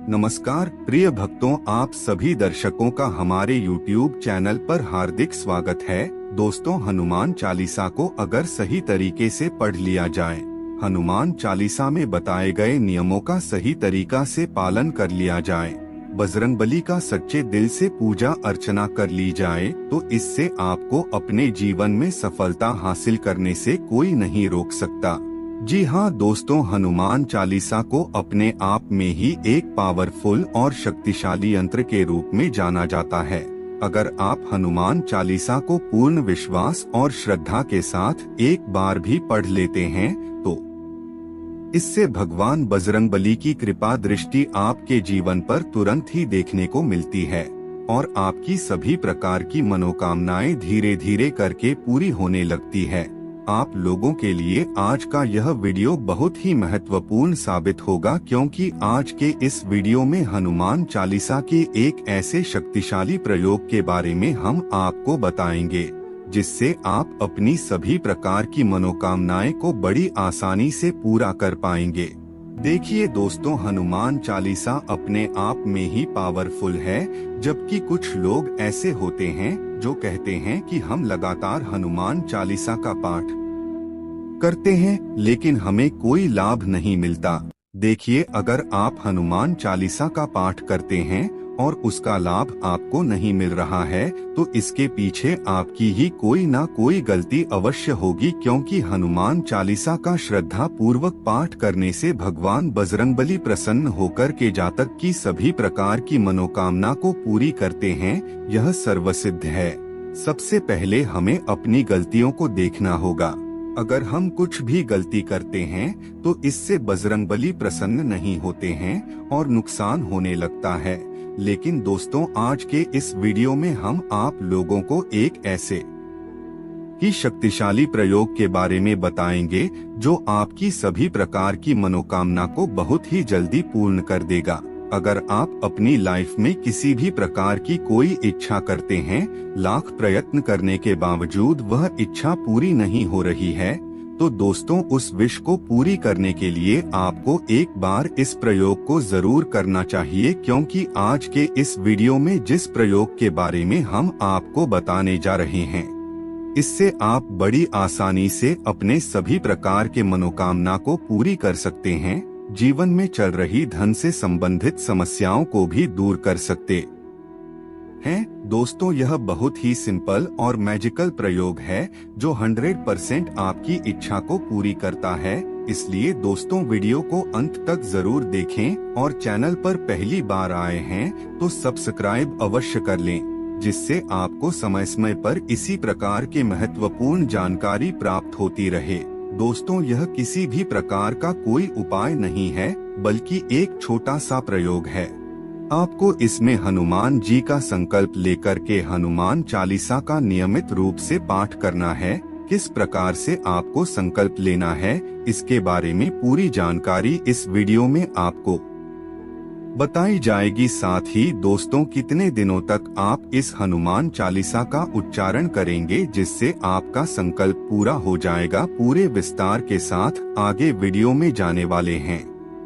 नमस्कार प्रिय भक्तों, आप सभी दर्शकों का हमारे YouTube चैनल पर हार्दिक स्वागत है। दोस्तों, हनुमान चालीसा को अगर सही तरीके से पढ़ लिया जाए, हनुमान चालीसा में बताए गए नियमों का सही तरीका से पालन कर लिया जाए, बजरंगबली का सच्चे दिल से पूजा अर्चना कर ली जाए, तो इससे आपको अपने जीवन में सफलता हासिल करने से कोई नहीं रोक सकता। जी हाँ दोस्तों, हनुमान चालीसा को अपने आप में ही एक पावरफुल और शक्तिशाली यंत्र के रूप में जाना जाता है। अगर आप हनुमान चालीसा को पूर्ण विश्वास और श्रद्धा के साथ एक बार भी पढ़ लेते हैं तो इससे भगवान बजरंगबली की कृपा दृष्टि आपके जीवन पर तुरंत ही देखने को मिलती है और आपकी सभी प्रकार की मनोकामनाएं धीरे धीरे करके पूरी होने लगती है। आप लोगों के लिए आज का यह वीडियो बहुत ही महत्वपूर्ण साबित होगा, क्योंकि आज के इस वीडियो में हनुमान चालीसा के एक ऐसे शक्तिशाली प्रयोग के बारे में हम आपको बताएंगे जिससे आप अपनी सभी प्रकार की मनोकामनाएं को बड़ी आसानी से पूरा कर पाएंगे। देखिए दोस्तों, हनुमान चालीसा अपने आप में ही पावरफुल है, जबकि कुछ लोग ऐसे होते हैं जो कहते हैं कि हम लगातार हनुमान चालीसा का पाठ करते हैं लेकिन हमें कोई लाभ नहीं मिलता। देखिए, अगर आप हनुमान चालीसा का पाठ करते हैं और उसका लाभ आपको नहीं मिल रहा है तो इसके पीछे आपकी ही कोई ना कोई गलती अवश्य होगी, क्योंकि हनुमान चालीसा का श्रद्धा पूर्वक पाठ करने से भगवान बजरंगबली प्रसन्न होकर के जातक की सभी प्रकार की मनोकामना को पूरी करते हैं। यह सर्वसिद्ध है। सबसे पहले हमें अपनी गलतियों को देखना होगा। अगर हम कुछ भी गलती करते हैं तो इससे बजरंगबली प्रसन्न नहीं होते हैं और नुकसान होने लगता है। लेकिन दोस्तों, आज के इस वीडियो में हम आप लोगों को एक ऐसे ही शक्तिशाली प्रयोग के बारे में बताएंगे जो आपकी सभी प्रकार की मनोकामना को बहुत ही जल्दी पूर्ण कर देगा। अगर आप अपनी लाइफ में किसी भी प्रकार की कोई इच्छा करते हैं, लाख प्रयत्न करने के बावजूद वह इच्छा पूरी नहीं हो रही है, तो दोस्तों उस विश को पूरी करने के लिए आपको एक बार इस प्रयोग को जरूर करना चाहिए, क्योंकि आज के इस वीडियो में जिस प्रयोग के बारे में हम आपको बताने जा रहे हैं, इससे आप बड़ी आसानी से अपने सभी प्रकार के मनोकामना को पूरी कर सकते हैं। जीवन में चल रही धन से संबंधित समस्याओं को भी दूर कर सकते हैं। दोस्तों, यह बहुत ही सिंपल और मैजिकल प्रयोग है जो 100% आपकी इच्छा को पूरी करता है। इसलिए दोस्तों, वीडियो को अंत तक जरूर देखें और चैनल पर पहली बार आए हैं तो सब्सक्राइब अवश्य कर लें, जिससे आपको समय समय पर इसी प्रकार के महत्वपूर्ण जानकारी प्राप्त होती रहे। दोस्तों, यह किसी भी प्रकार का कोई उपाय नहीं है, बल्कि एक छोटा सा प्रयोग है। आपको इसमें हनुमान जी का संकल्प लेकर के हनुमान चालीसा का नियमित रूप से पाठ करना है। किस प्रकार से आपको संकल्प लेना है, इसके बारे में पूरी जानकारी इस वीडियो में आपको बताई जाएगी। साथ ही दोस्तों, कितने दिनों तक आप इस हनुमान चालीसा का उच्चारण करेंगे जिससे आपका संकल्प पूरा हो जाएगा, पूरे विस्तार के साथ आगे वीडियो में जाने वाले हैं।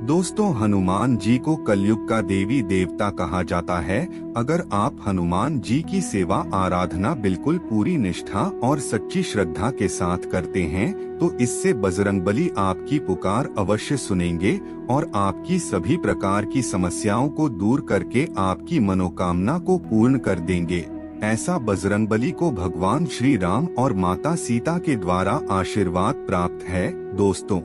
दोस्तों, हनुमान जी को कलयुग का देवी देवता कहा जाता है। अगर आप हनुमान जी की सेवा आराधना बिल्कुल पूरी निष्ठा और सच्ची श्रद्धा के साथ करते हैं तो इससे बजरंगबली आपकी पुकार अवश्य सुनेंगे और आपकी सभी प्रकार की समस्याओं को दूर करके आपकी मनोकामना को पूर्ण कर देंगे। ऐसा बजरंगबली को भगवान श्री राम और माता सीता के द्वारा आशीर्वाद प्राप्त है। दोस्तों,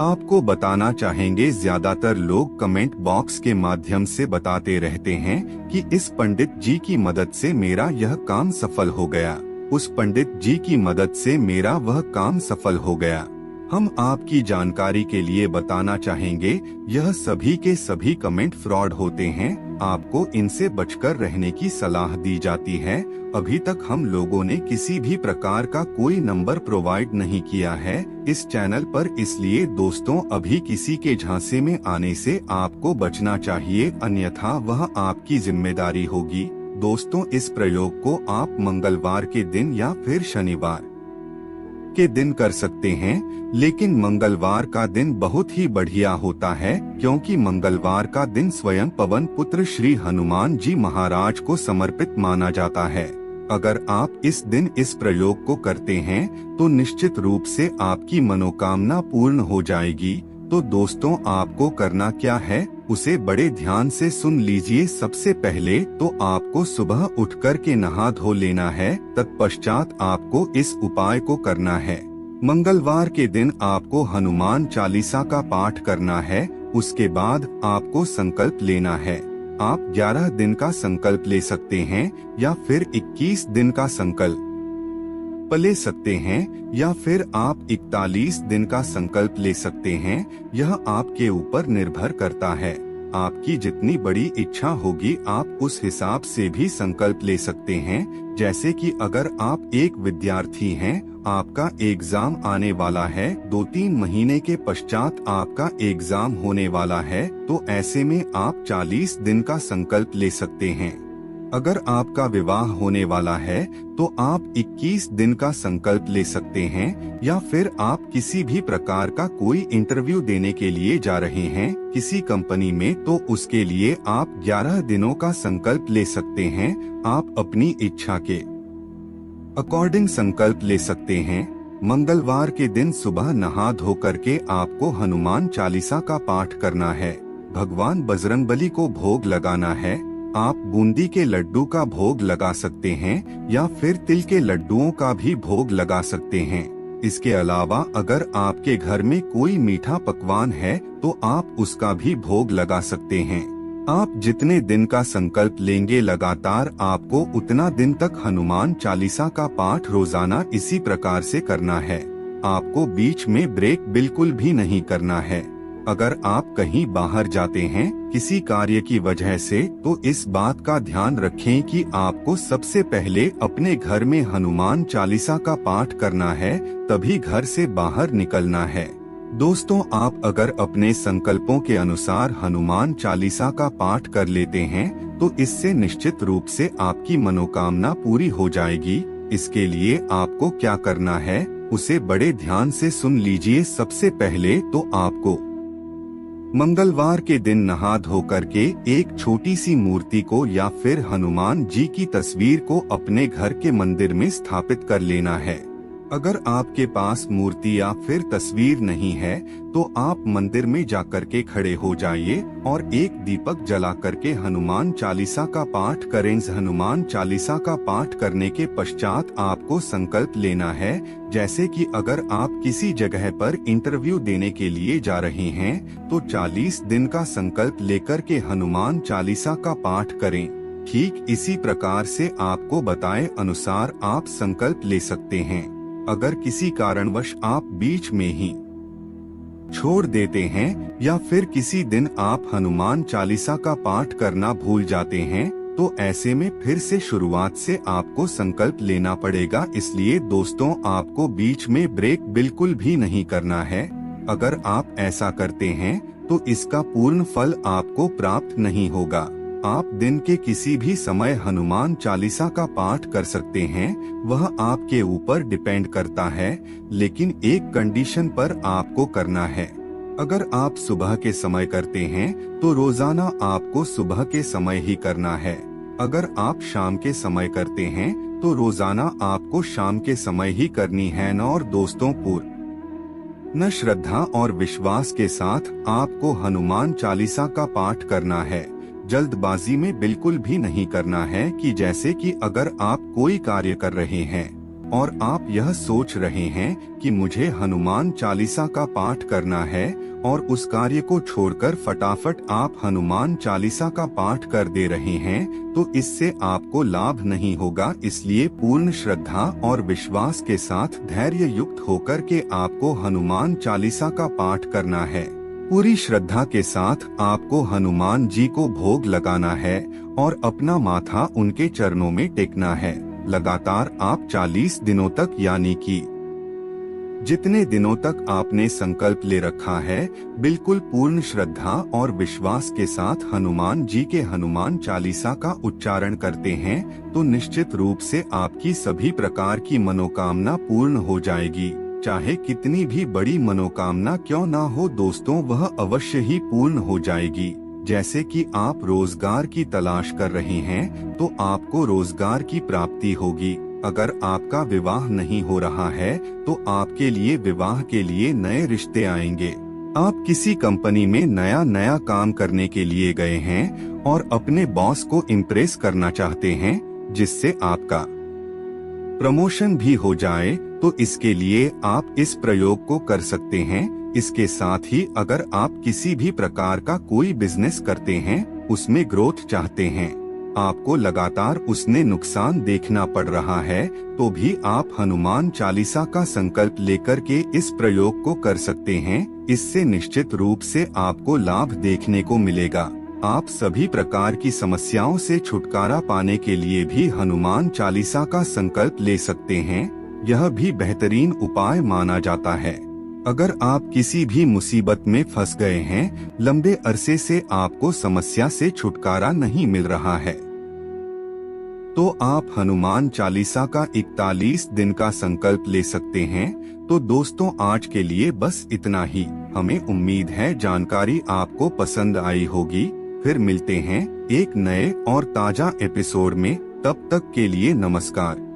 आपको बताना चाहेंगे, ज्यादातर लोग कमेंट बॉक्स के माध्यम से बताते रहते हैं कि इस पंडित जी की मदद से मेरा यह काम सफल हो गया, उस पंडित जी की मदद से मेरा वह काम सफल हो गया। हम आपकी जानकारी के लिए बताना चाहेंगे, यह सभी के सभी कमेंट फ्रॉड होते हैं। आपको इनसे बचकर रहने की सलाह दी जाती है। अभी तक हम लोगों ने किसी भी प्रकार का कोई नंबर प्रोवाइड नहीं किया है इस चैनल पर, इसलिए दोस्तों अभी किसी के झांसे में आने से आपको बचना चाहिए, अन्यथा वह आपकी जिम्मेदारी होगी। दोस्तों, इस प्रयोग को आप मंगलवार के दिन या फिर शनिवार के दिन कर सकते हैं, लेकिन मंगलवार का दिन बहुत ही बढ़िया होता है, क्योंकि मंगलवार का दिन स्वयं पवन पुत्र श्री हनुमान जी महाराज को समर्पित माना जाता है। अगर आप इस दिन इस प्रयोग को करते हैं तो निश्चित रूप से आपकी मनोकामना पूर्ण हो जाएगी। तो दोस्तों, आपको करना क्या है, उसे बड़े ध्यान से सुन लीजिए। सबसे पहले तो आपको सुबह उठकर के नहा धो लेना है। तत्पश्चात आपको इस उपाय को करना है। मंगलवार के दिन आपको हनुमान चालीसा का पाठ करना है। उसके बाद आपको संकल्प लेना है। आप 11 दिन का संकल्प ले सकते हैं या फिर 21 दिन का संकल्प ले सकते हैं, या फिर आप 41 दिन का संकल्प ले सकते हैं। यह आपके ऊपर निर्भर करता है। आपकी जितनी बड़ी इच्छा होगी आप उस हिसाब से भी संकल्प ले सकते हैं। जैसे कि अगर आप एक विद्यार्थी हैं, आपका एग्जाम आने वाला है, 2-3 महीने के पश्चात आपका एग्जाम होने वाला है, तो ऐसे में आप 40 दिन का संकल्प ले सकते हैं। अगर आपका विवाह होने वाला है तो आप 21 दिन का संकल्प ले सकते हैं, या फिर आप किसी भी प्रकार का कोई इंटरव्यू देने के लिए जा रहे हैं किसी कंपनी में, तो उसके लिए आप 11 दिनों का संकल्प ले सकते हैं। आप अपनी इच्छा के अकॉर्डिंग संकल्प ले सकते हैं। मंगलवार के दिन सुबह नहा धो करके आपको हनुमान चालीसा का पाठ करना है। भगवान बजरंगबली को भोग लगाना है। आप बूंदी के लड्डू का भोग लगा सकते हैं या फिर तिल के लड्डुओं का भी भोग लगा सकते हैं। इसके अलावा अगर आपके घर में कोई मीठा पकवान है तो आप उसका भी भोग लगा सकते हैं। आप जितने दिन का संकल्प लेंगे लगातार आपको उतना दिन तक हनुमान चालीसा का पाठ रोजाना इसी प्रकार से करना है। आपको बीच में ब्रेक बिल्कुल भी नहीं करना है। अगर आप कहीं बाहर जाते हैं किसी कार्य की वजह से, तो इस बात का ध्यान रखें कि आपको सबसे पहले अपने घर में हनुमान चालीसा का पाठ करना है, तभी घर से बाहर निकलना है। दोस्तों, आप अगर अपने संकल्पों के अनुसार हनुमान चालीसा का पाठ कर लेते हैं तो इससे निश्चित रूप से आपकी मनोकामना पूरी हो जाएगी। इसके लिए आपको क्या करना है उसे बड़े ध्यान से सुन लीजिए। सबसे पहले तो आपको मंगलवार के दिन नहा धो करके एक छोटी सी मूर्ति को या फिर हनुमान जी की तस्वीर को अपने घर के मंदिर में स्थापित कर लेना है। अगर आपके पास मूर्ति या फिर तस्वीर नहीं है तो आप मंदिर में जाकर के खड़े हो जाइए और एक दीपक जला करके हनुमान चालीसा का पाठ करें। हनुमान चालीसा का पाठ करने के पश्चात आपको संकल्प लेना है। जैसे कि अगर आप किसी जगह पर इंटरव्यू देने के लिए जा रहे हैं तो 40 दिन का संकल्प लेकर के हनुमान चालीसा का पाठ करें। ठीक इसी प्रकार से आपको बताए अनुसार आप संकल्प ले सकते हैं। अगर किसी कारणवश आप बीच में ही छोड़ देते हैं या फिर किसी दिन आप हनुमान चालीसा का पाठ करना भूल जाते हैं तो ऐसे में फिर से शुरुआत से आपको संकल्प लेना पड़ेगा। इसलिए दोस्तों, आपको बीच में ब्रेक बिल्कुल भी नहीं करना है। अगर आप ऐसा करते हैं तो इसका पूर्ण फल आपको प्राप्त नहीं होगा। आप दिन के किसी भी समय हनुमान चालीसा का पाठ कर सकते हैं, वह आपके ऊपर डिपेंड करता है, लेकिन एक कंडीशन पर आपको करना है। अगर आप सुबह के समय करते हैं तो रोजाना आपको सुबह के समय ही करना है। अगर आप शाम के समय करते हैं तो रोजाना आपको शाम के समय ही करनी है। और दोस्तों, पूर्ण श्रद्धा और विश्वास के साथ आपको हनुमान चालीसा का पाठ करना है। जल्दबाजी में बिल्कुल भी नहीं करना है कि जैसे कि अगर आप कोई कार्य कर रहे हैं और आप यह सोच रहे हैं कि मुझे हनुमान चालीसा का पाठ करना है और उस कार्य को छोड़कर फटाफट आप हनुमान चालीसा का पाठ कर दे रहे हैं, तो इससे आपको लाभ नहीं होगा। इसलिए पूर्ण श्रद्धा और विश्वास के साथ धैर्य युक्त होकर के आपको हनुमान चालीसा का पाठ करना है। पूरी श्रद्धा के साथ आपको हनुमान जी को भोग लगाना है और अपना माथा उनके चरणों में टेकना है। लगातार आप 40 दिनों तक, यानी कि जितने दिनों तक आपने संकल्प ले रखा है, बिल्कुल पूर्ण श्रद्धा और विश्वास के साथ हनुमान जी के हनुमान चालीसा का उच्चारण करते हैं तो निश्चित रूप से आपकी सभी प्रकार की मनोकामना पूर्ण हो जाएगी। चाहे कितनी भी बड़ी मनोकामना क्यों ना हो दोस्तों, वह अवश्य ही पूर्ण हो जाएगी। जैसे कि आप रोजगार की तलाश कर रहे हैं तो आपको रोजगार की प्राप्ति होगी। अगर आपका विवाह नहीं हो रहा है तो आपके लिए विवाह के लिए नए रिश्ते आएंगे। आप किसी कंपनी में नया काम करने के लिए गए हैं और अपने बॉस को इम्प्रेस करना चाहते हैं जिससे आपका प्रमोशन भी हो जाए, तो इसके लिए आप इस प्रयोग को कर सकते हैं। इसके साथ ही अगर आप किसी भी प्रकार का कोई बिजनेस करते हैं, उसमें ग्रोथ चाहते हैं, आपको लगातार उसने नुकसान देखना पड़ रहा है, तो भी आप हनुमान चालीसा का संकल्प लेकर के इस प्रयोग को कर सकते हैं। इससे निश्चित रूप से आपको लाभ देखने को मिलेगा। आप सभी प्रकार की समस्याओं से छुटकारा पाने के लिए भी हनुमान चालीसा का संकल्प ले सकते हैं। यह भी बेहतरीन उपाय माना जाता है। अगर आप किसी भी मुसीबत में फंस गए हैं, लंबे अरसे से आपको समस्या से छुटकारा नहीं मिल रहा है, तो आप हनुमान चालीसा का 41 दिन का संकल्प ले सकते हैं। तो दोस्तों, आज के लिए बस इतना ही। हमें उम्मीद है जानकारी आपको पसंद आई होगी। फिर मिलते हैं एक नए और ताजा एपिसोड में। तब तक के लिए नमस्कार।